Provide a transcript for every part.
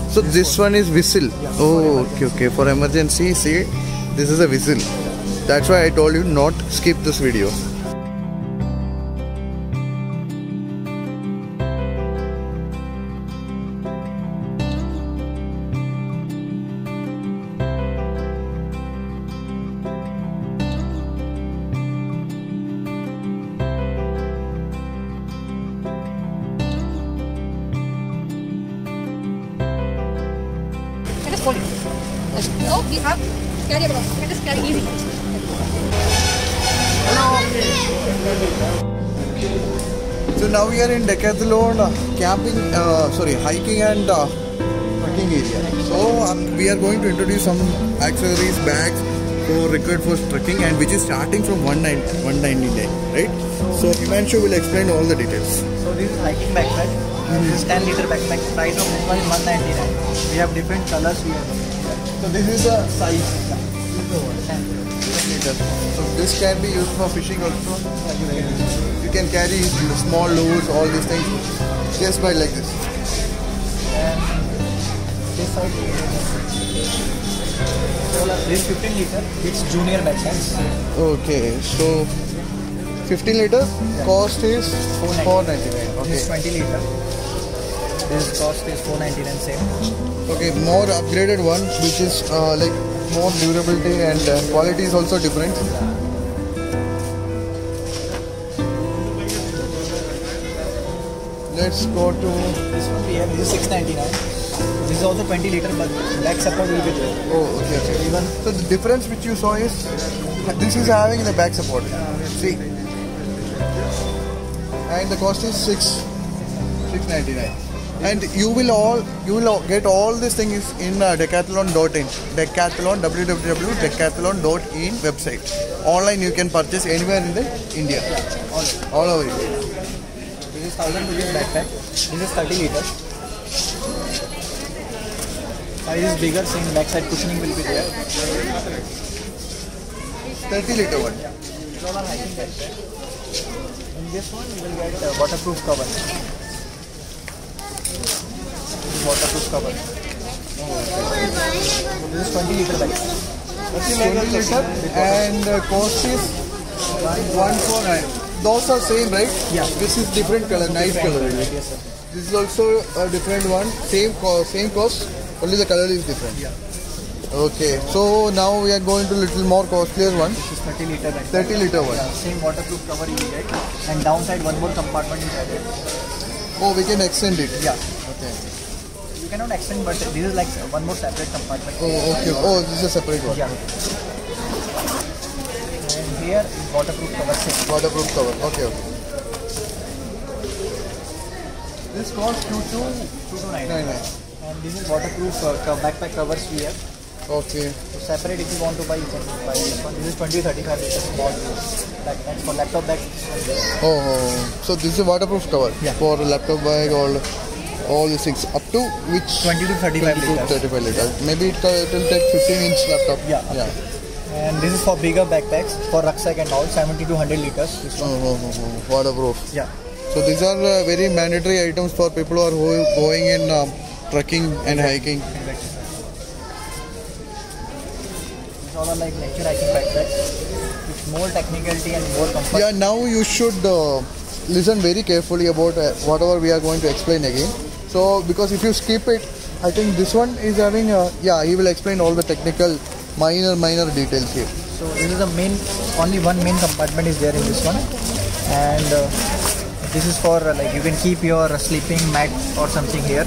So this one is whistle. Oh, okay. For emergency, see, this is a whistle. That's why I told you not skip this video. Oh, we have carry it. Let us carry easy. So now we are in Decathlon hiking and trekking area. So we are going to introduce some accessories, bags required for trekking, and which is starting from 199, right? So Himanshu will explain all the details. So this is hiking backpack. This is 10-liter backpack. Price of this one is 199. We have different colors here. So this is the size. So this can be used for fishing also. You can carry small loads, all these things, just by like this. And this side, this 15 liter. It's junior backpacks. Okay, so 15 liters. Cost is 499. Okay. This 20 liter. This cost is 499 same. Okay, more upgraded one, which is like more durability and quality is also different. Let's go to this one. We have this is 699. This is also 20 liter, but back support will be there. Oh, okay. Even so, the difference which you saw is this is having the back support. See, and the cost is 699. And you will get all these things in Decathlon.in. Decathlon, www.decathlon.in website. Online you can purchase anywhere in the India. All over India. This is 1000 rupees backpack. This is 30 liters. Size is bigger, same backside cushioning will be there. 30 liter one. These all are hiking backpack. In this one you will get waterproof cover. Waterproof cover. This is 20 liter bag. 20 liter and cost is 149. Those are same, right? Yeah. This is different color, nice color. Yes, sir. This is also a different one. Same cost, only the color is different. Yeah. Okay. So now we are going to little more costlier one. This is 30 liter bag. 30 liter one. Yeah, same waterproof cover you will get. And downside one more compartment is added. Oh, we can extend it. Yeah. Okay. You cannot extend, but this is like one more separate compartment. Oh, okay. Oh, this is a separate one. Yeah. And here is waterproof cover. Waterproof cover. Okay. This costs 2299. And this is waterproof backpack covers we have. Okay. So separate if you want to buy, you can buy this one. This is 20-35 liters small backpacks for laptop bags. Oh, so this is a waterproof cover for laptop bag or all these things up to which 20 to 35 liters. 35 liters. Maybe it will take 15-inch laptop. Yeah. And this is for bigger backpacks for rucksack and all, 70 to 100 liters. This one. Waterproof. Yeah. So these are very mandatory items for people who are going in trekking and hiking. Exactly. These all are like nature hiking backpacks with more technicality and more comfort. Yeah, now you should listen very carefully about whatever we are going to explain again. So because if you skip it, I think this one is having he will explain all the technical minor details here. So this is the only one main compartment is there in this one, and this is for like you can keep your sleeping mat or something here.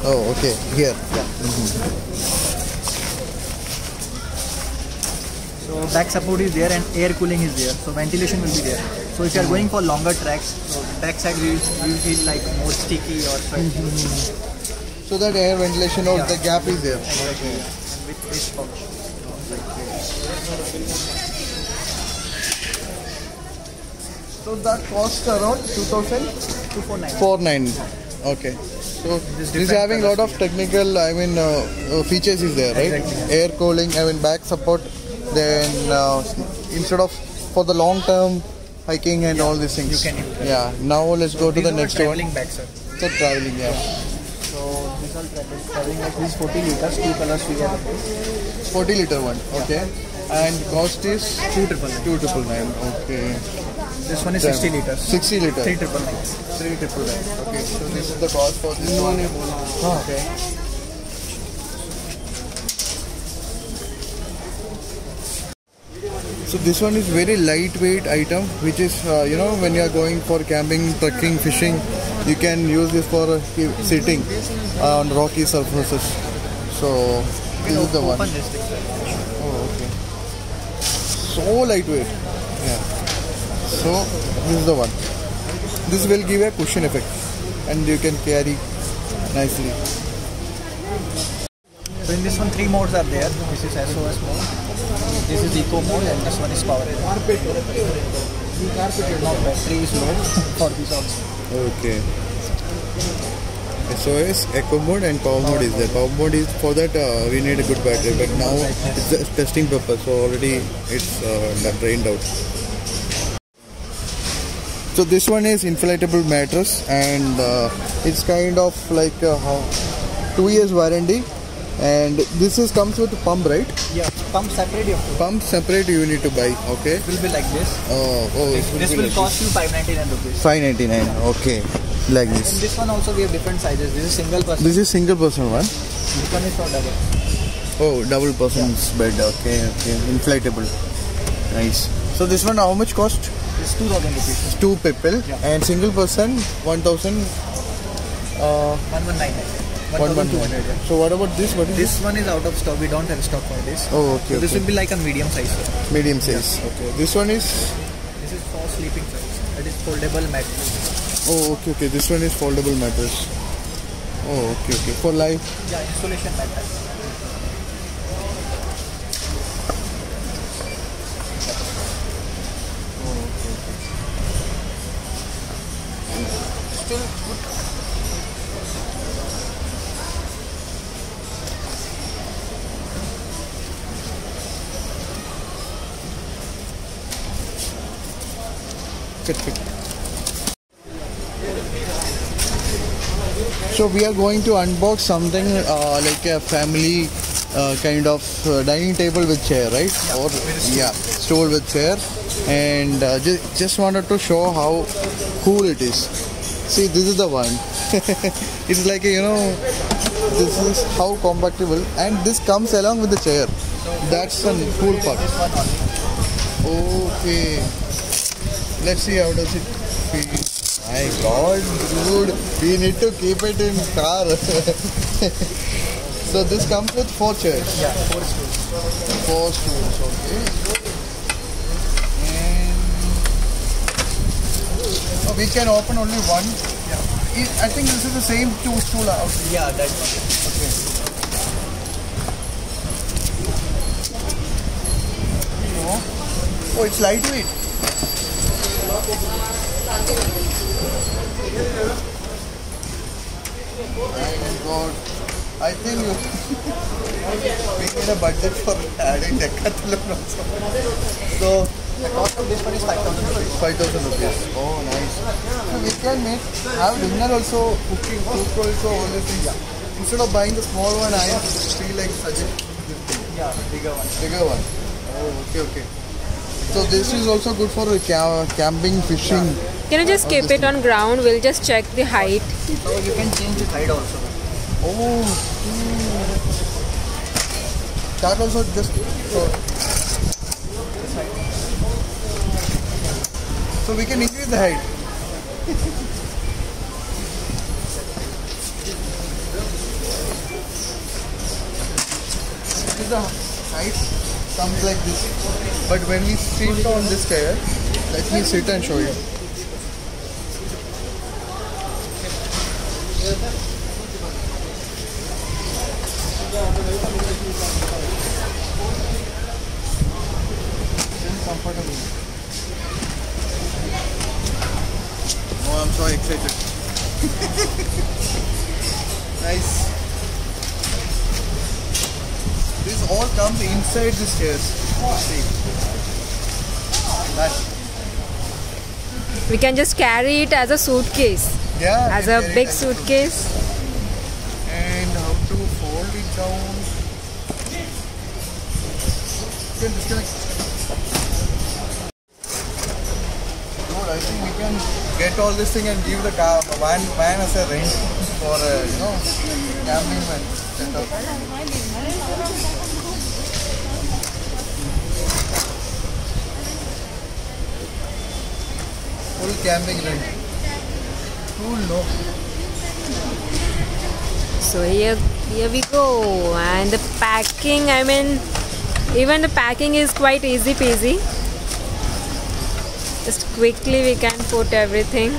Oh, okay, here. Yeah. So back support is there and air cooling is there, so ventilation will be there. So if you are going for longer tracks, so back side will feel like more sticky or sweaty. So that air ventilation or the gap is there. Exactly. And with this pouch. So that costs around 2,499. Okay. So this is having a lot of technical, features is there, right? Exactly. Air cooling, back support. Then instead of for the long term hiking and all these things. You can. Yeah. Now let's go to the next one. Traveling back, sir. So traveling, So this all traveling like this 40 liters, 2 colors we have. 40-liter one. Okay. And cost is 2,999. Okay. This one is 60 liters. 60 liters. 3,999. 3,999. Okay. So this is the cost for this one. Okay. So this one is very lightweight item, which is when you are going for camping, trekking, fishing, you can use this for sitting on rocky surfaces. So this is the one. Open this thing. Oh, okay. So lightweight. Yeah. So this is the one. This will give a cushion effect, and you can carry nicely. So in this one 3 modes are there. This is SOS mode. This is eco mode and this one is power mode. Now battery is low for this also. Okay. SOS, eco mode and power mode is there. Power mode is for that we need a good battery, but now it's a testing purpose, so already it's drained out. So this one is inflatable mattress, and it's kind of like 2 years warranty, and this is comes with a pump, right? Yeah, pump separate you have to. Pump separate you need to buy. Okay. It will be like this. This will cost you 599 rupees. 599. Okay. Like In this. this one also we have different sizes. This is single person. This is single person one. This one is for double. Oh, double person's bed. Okay, okay. Inflatable. Nice. So this one how much cost? It's 2,000 rupees. It's 2 people. Yeah. And single person 1,000. 1199. 1,200. So what about this? What is This one is out of stock. We don't have stock for this. Oh, okay. So this Okay. will be like a medium size. Medium size. Okay. This one is. This is for sleeping size. That is foldable mattress. Oh, okay, okay. This one is foldable mattress. Oh, okay, okay. For life. Yeah, installation mattress. Still good. Fit. So we are going to unbox something like a family kind of dining table with chair, right? Yeah, stool with chair, and just wanted to show how cool it is. See, this is the one. It's like this is how compatible, and this comes along with the chair. That's the cool part. This one only. Okay. Let's see how does it feel. My God, dude, we need to keep it in car. So this comes with 4 chairs. Yeah, 4 stools. 4 stools, okay. And we can open only one. Yeah. I think this is the same 2 stool out. Yeah, that one. Okay. Oh, it's lightweight. My God, I think we need a budget for adding Decathlon also. So The cost of this one is 5,000 rupees. 5,000 rupees. Oh, nice. So we can have dinner also, cooking, cook also, all these things. Instead of buying the small one, I feel like suggest this thing. Yeah, bigger one. Bigger one. Oh, okay, okay. So this is also good for camping, fishing. Can you just keep it on ground? We'll just check the height. So you can change the height also. Oh, that also just so we can increase the height. This is the height comes like this, but when we sit on this chair, let me sit and show you. Comfortable. Oh, I'm so excited. Nice. This all comes inside the stairs. See. That. We can just carry it as a suitcase. Yeah. As we a carry it big as suitcase. And to fold it down. You can disconnect. Dude, I think we can get all this thing and give the car van as a rent for camping and setup. Full camping rent. Cool, no? So here we go, and the packing, I mean, even the packing is quite easy peasy. Just quickly we can put everything,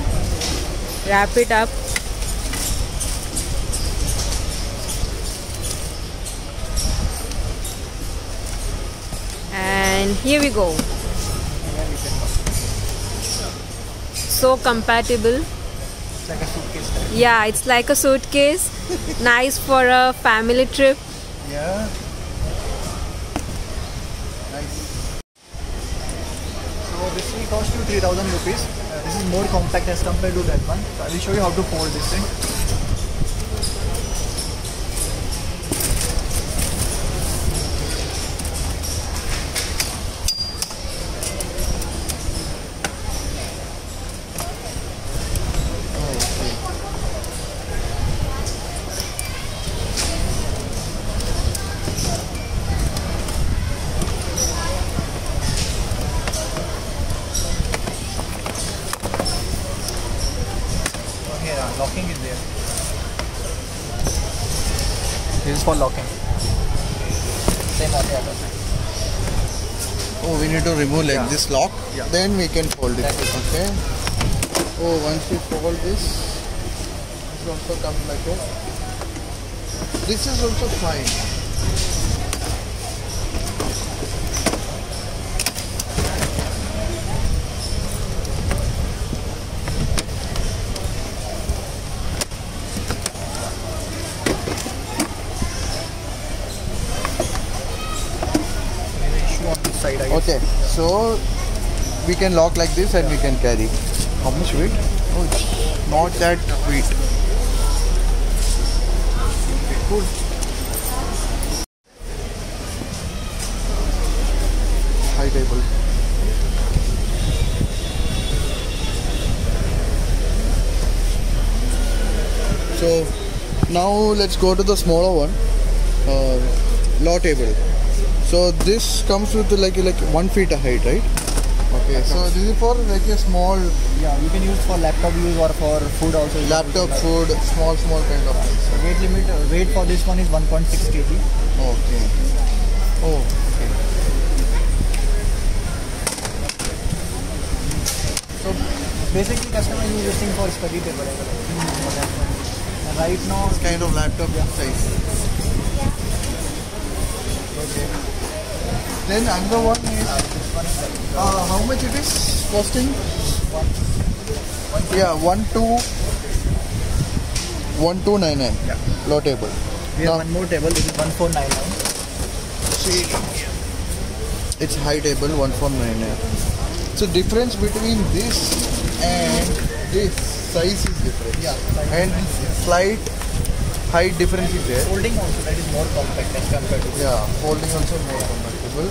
wrap it up. And here we go. So compatible. It's like a suitcase type. Yeah, it's like a suitcase. Nice for a family trip. Yeah. Nice. So this will cost you 3,000 rupees. This is more compact as compared to that one. So I will show you how to fold this thing. Locking is there. This is for locking. Same on the other side. Oh, we need to remove like this lock. Yeah. Then we can fold it. That is Okay. Oh, once we fold this also comes like this. This is also fine. Side, I guess. Okay, so we can lock like this and we can carry. How much weight? Oh, it's not that weight. Cool. High table. So now let's go to the smaller one, low table. So this comes with like 1 feet height, right? Okay, so this is for like a small Yeah, you can use for laptop use or for food also. laptop, food, small kind of things. Weight limit, weight for this one is 1.6 kg. Okay. Oh, okay. So basically customer use this thing for study table. And right now, It's kind of laptop size. Okay. Then another one is how much it is costing? Yeah, 1299. Yeah. Low table. we have one more table. This is 1499. See, it's high table 1499. So difference between this and this size is different. Yeah. And slight height difference is there. Folding also, that is more compact as compared to. Yeah, folding also more compatible.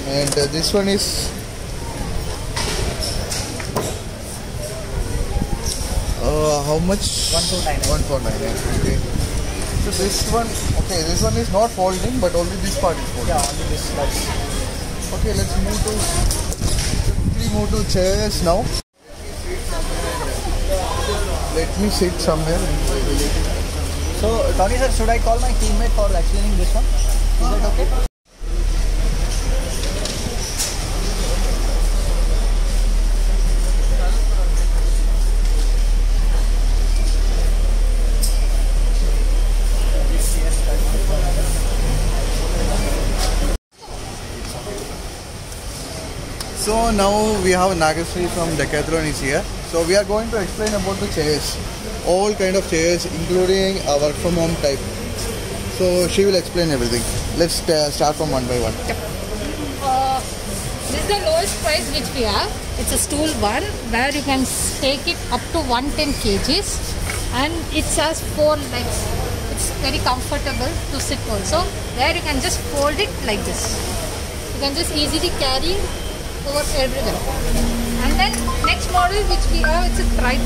And this one is how much? 1499. 1499. Okay. So this one is not folding, but only this part is folding. Yeah, only this much. Okay, let's move to chairs now. Let me sit somewhere. So, Tony sir, should I call my teammate for explaining this one? Is that okay? So now we have Nagasri from Decathlon is here. So we are going to explain about the chairs. All kind of chairs, including a work from home type. So she will explain everything. Let's start from one by one. This is the lowest price which we have. It's a stool one where you can take it up to 110 kgs and it has 4 legs. It's very comfortable to sit also. Where you can just fold it like this. You can just easily carry over everywhere. And then next model which we have, it's a tripod.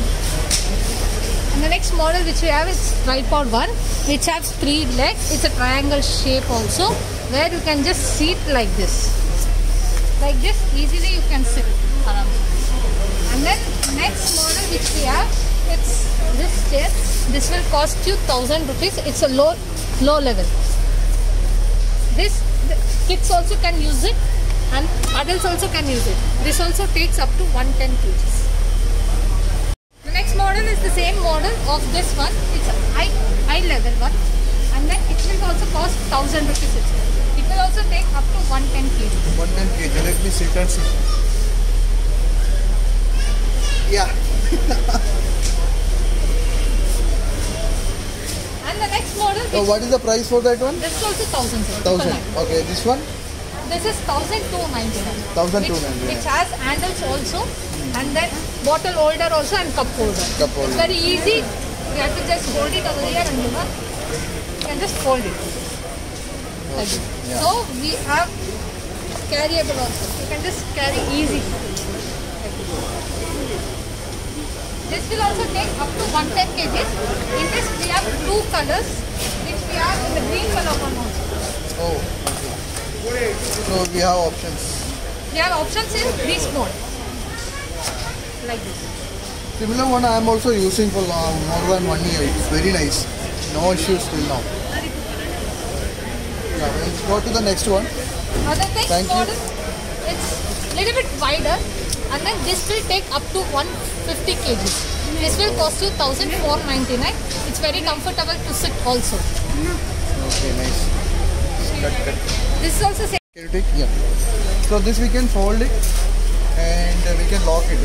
And the next model which we have is tripod one, which has 3 legs. It's a triangle shape also, where you can just sit like this. Like this, easily you can sit around. And then next model which we have, it's this chair. This will cost you 1,000 rupees. It's a low level. This the kids also can use it, and adults also can use it. This also takes up to 110 kgs. The next model is the same model of this one. It's a high level one, and then it will also cost 1,000 rupees. It will also take up to 110 kg. 110 kg. Let me sit and see. Yeah. And the next model. So what is the price for that one? This is also 1,000. 1,000. Okay, this one? This is 1,299. 1,299. Which has handles also, and then bottle holder also, and cup holder. Cup holder. It's very easy. You have to just hold it over here, and you can just fold it. Like this. Yeah. So we have carryable also. You can just carry easy. This will also take up to 110 kg. In this we have 2 colors, which we have in the green color one also. Oh, okay. So we have options. We have options in this mode. Like this. Similar one I am also using for more than 1 year. It's very nice. No issues till now. Yeah, let's go to the next one. The next Thank you. model, it's little bit wider, and then this will take up to 150 kg. This will cost you 1,499. It's very comfortable to sit also. Okay, nice. Cut. This is also same. Can you take? Yeah. So this we can fold it and we can lock it.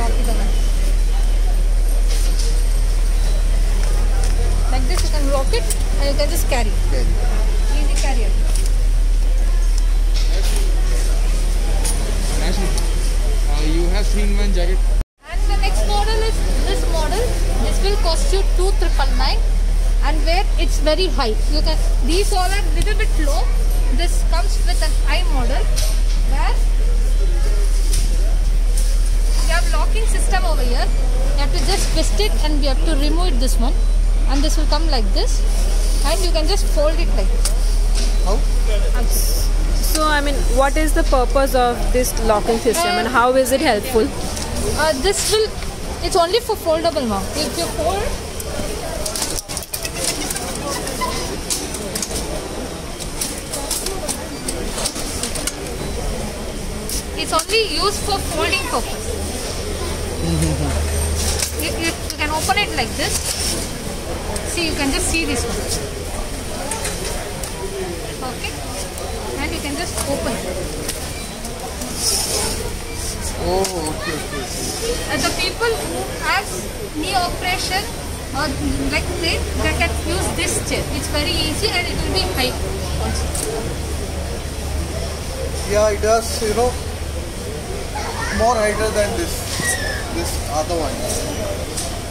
Like this, you can lock it and you can just carry. Easy carry. You have 3-in-1 jacket. And the next model is this model. This will cost you 2,999, and where it's very high. You can. These all are little bit low. This comes with an high model where you have locking system over here. You have to just twist it, and we have to remove it, this one, and this will come like this, and you can just fold it like this. How? So, I mean, what is the purpose of this locking system and how is it helpful? This will. It's only for foldable now. If you fold. It's only used for folding purpose. You can open it like this. See, you can just see this one. Okay. And you can just open it. Oh, okay. The people who have knee operation or like they can use this chair. It's very easy and it will be high also. Yeah, it does, more heighter than this other one.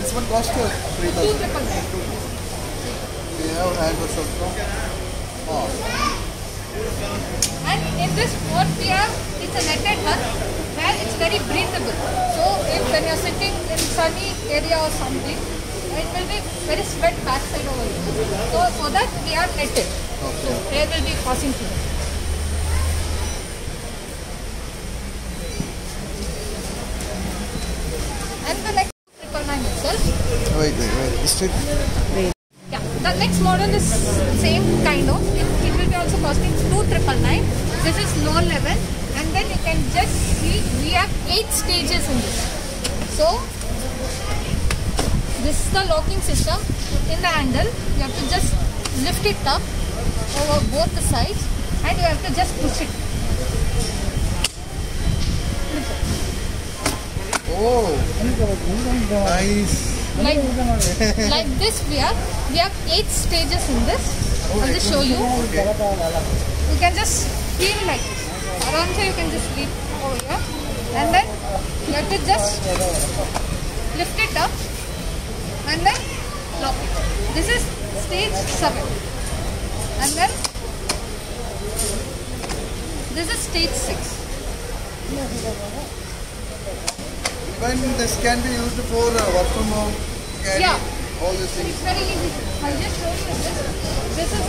This one cost you 3,000. 2,999. We have handles also. Oh. And in this what we have, it's a netted one where it's very breathable. So if when you're sitting in sunny area or something, it will be very sweat backside over here. So for that we have netted. So air will be passing through. And the next 999 itself. Wait. Yeah, the next model is same kind of. It will be also costing 2,999. This is low level, and then you can just see we have 8 stages in this. So this is the locking system. In the handle, you have to just lift it up over both the sides, and you have to just push it. Oh, nice. Like this we have 8 stages in this. I'll just show you. You can just feel like this. Around here you can just leave over here, and then you have to just lift it up and then lock it. This is stage 7. And then this is stage 6. When this can be used for work from home, carry Yeah. all these things. It's very easy. I'll just show you this. This is,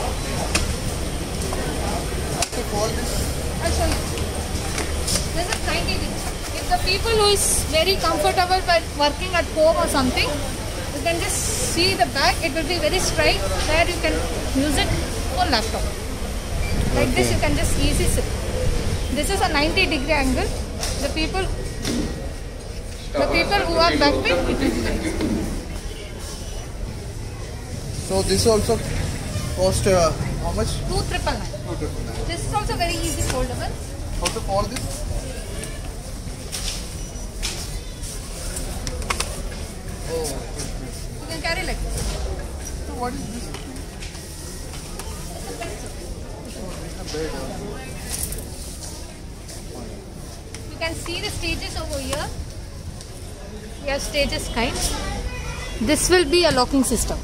So for this, I'll show you. This is 90 degrees. If the people who is very comfortable by working at home or something, you can just see the back. It will be very straight where you can use it for laptop. Like this, you can just easy sit. This is a 90-degree angle. The people who are back pain, it will be very easy. so this also cost how much? 2,999. 2,999. This is also very easy foldable. How to fold this? Oh, You can carry like this. so what is this? A bed. You can see the stages over here. We have stages kind. This will be a locking system.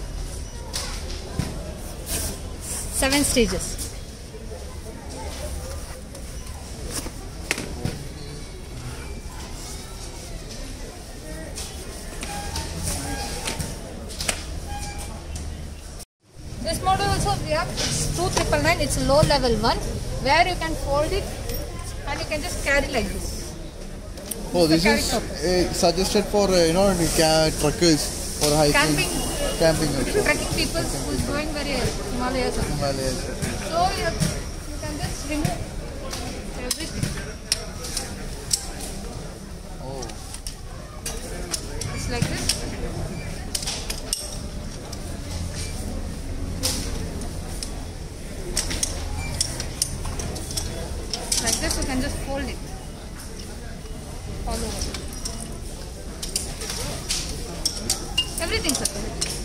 7 stages. This model also we have, it's 2,999. It's low level one where you can fold it and you can just carry like this. Oh, this carry is purpose. suggested for truckers for hiking, camping also. Trekking people who is going very Himalayas. Himalayas. So you can just remove everything. Oh, It's like this. Like this, you can just fold it all over. Everything, sir.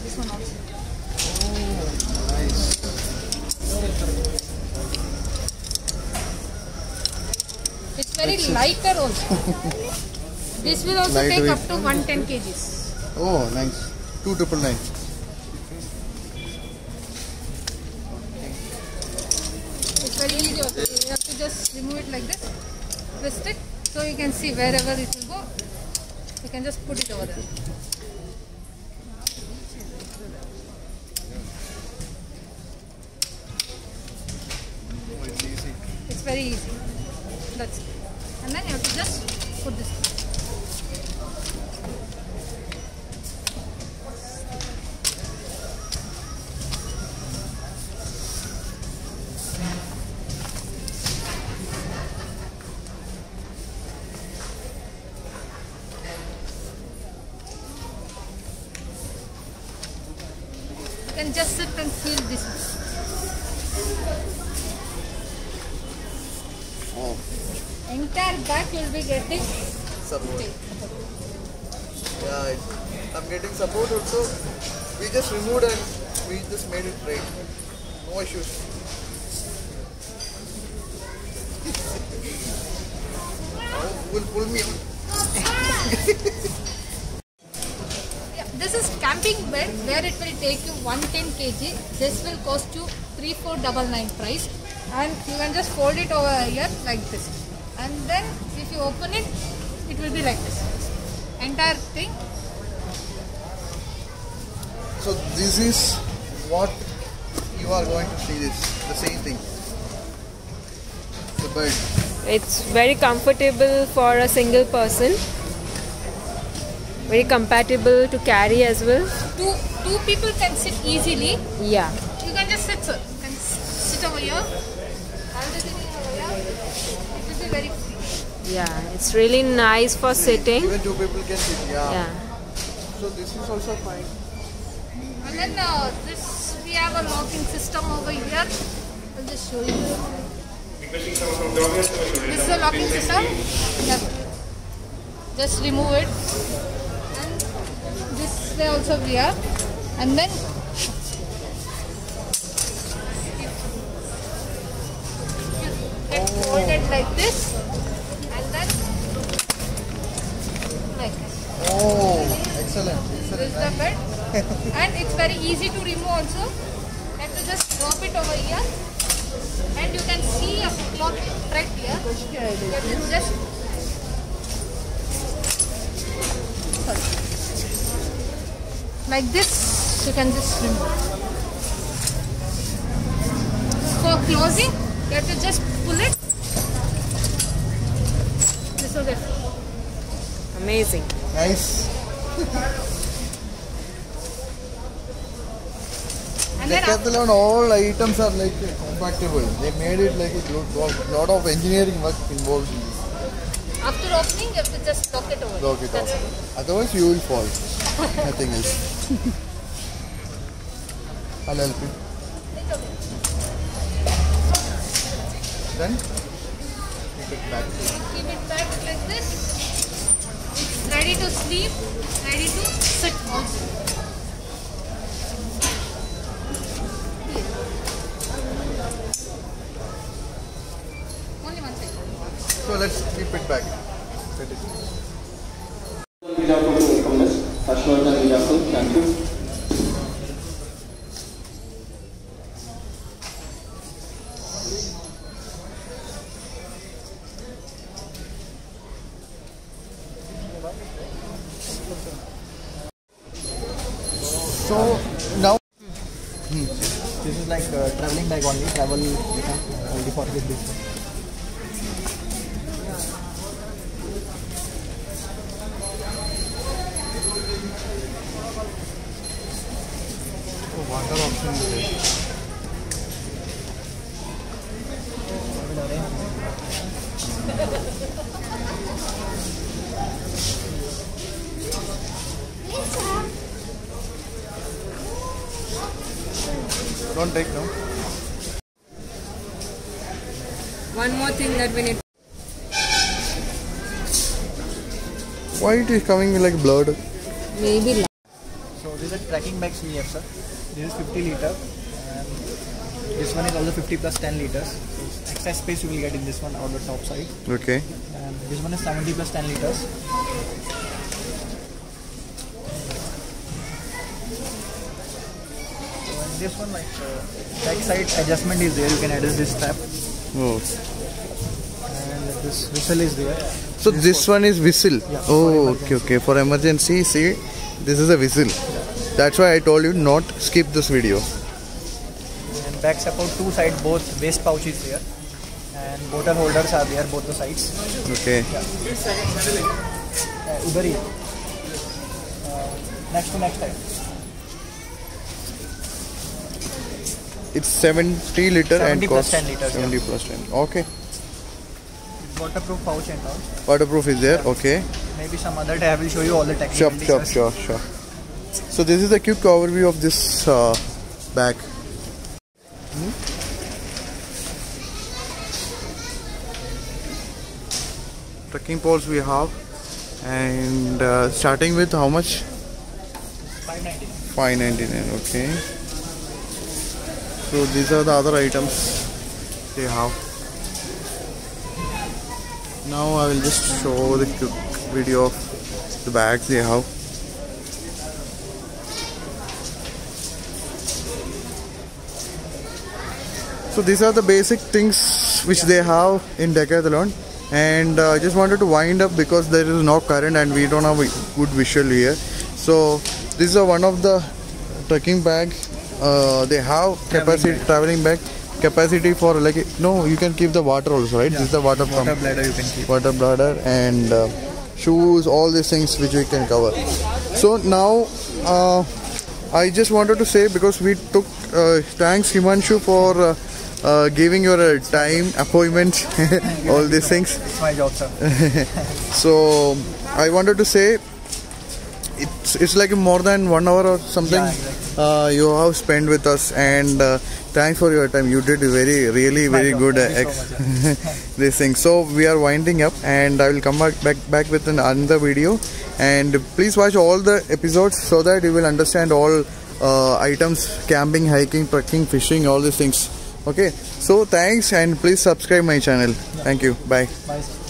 This one also. nice. It's very lighter also. This will also take Lightweight. up to 110 kgs. Oh, nice. 2,999. It's very easy also. You have to just remove it like this, twist it, so you can see wherever it will go. You can just put it over there. Oh, it's easy. It's very easy. That's it. And then you have to just put this. You can just sit and feel this. Oh, Entire back you will be getting. support. Yeah, I'm getting support also. We just removed and we just made it straight. No issues. Who will pull me out? Yeah, this is camping bed where it will take you 110 kg. This will cost you 3,499 price, and you can just fold it over here like this. And then if you open it, it will be like this. Entire thing. So this is what you are going to see this, the same thing. The bed. It's very comfortable for a single person. Very compatible to carry as well. Two people can sit easily. Yeah. You can just sit, sir. You can sit over here. Everything is over here. It will be very free. Yeah. It's really nice for sitting. Even two people can sit. Yeah. Yeah. So this is also fine. And then this we have a locking system over here. I'll just show you. This is a locking system. Just remove it. And this way also we have. And then get folded like this. And then like this. Oh, excellent. This is the bed. And it's very easy to remove also. You have to just drop it over here, and you can see a cloth thread here. You have to just like this. You can just remove. For closing, you have to just pull it. This will get Amazing. Nice. and then Decathlon, all items are like compactable. They made it like a lot of engineering work involved in this. after opening, you have to just lock it over. Lock it That's off. Otherwise you will fall. Nothing else. I'll help you. It's okay. Then take it back. Keep it back like this. It's ready to sleep, ready to sit also. Only one second. So let's keep it back. Set it. Miracle to welcome us. Ashwata Miracle, thank you. So now This is like traveling bag only. Travel, you can only forget this one. water option is there. Don't take no. One more thing that we need. Why it is coming like blurred? Maybe. So these are tracking bags we have, sir. This is 50 liter, and this one is also 50 plus 10 liters. So extra space you will get in this one on the top side. Okay. And this one is 70 plus 10 liters. So and this one, like back side adjustment is there. You can adjust this strap, Oh. and this whistle is there. So this one is whistle. Yeah, Oh, for okay, emergency. okay. For emergency, see, this is a whistle. That's why I told you not skip this video. And back support two side, both waist pouch is there, and bottle holders are there both the sides. Okay. Udhar hi. Next to next side. It's 70 liter 70 and plus cost 10 liters, 70 plus 10. Okay. Waterproof pouch and all. Waterproof is there. Okay. Maybe some other day I will show you all the Sure, technical sure, details. sure, sure. So this is a quick overview of this bag. Trekking poles we have, and starting with how much? 590. 599. Okay. So these are the other items they have. Now I will just show the quick video of the bags they have. So these are the basic things which they have in Decathlon, and I just wanted to wind up because there is no current and we don't have a good visual here. So this is one of the trekking bag. They have capacity traveling bag capacity for like no, you can keep the water also, right? Yeah. This is the water pump, Water bladder you can keep. water bladder, and shoes, all these things which we can cover. So now I just wanted to say, because we took thanks Himanshu for giving your time appointment all these things. It's my job, sir. So I wanted to say it's like more than 1 hour or something. Yeah, exactly. You have spent with us, and thanks for your time. You did really My very job. good Thank you so much, this thing. So we are winding up, and I will come back with another video, and please watch all the episodes so that you will understand all items: camping, hiking, trekking, fishing, all these things. Okay, so thanks, and please subscribe my channel. Thank you. Bye. Bye, sir.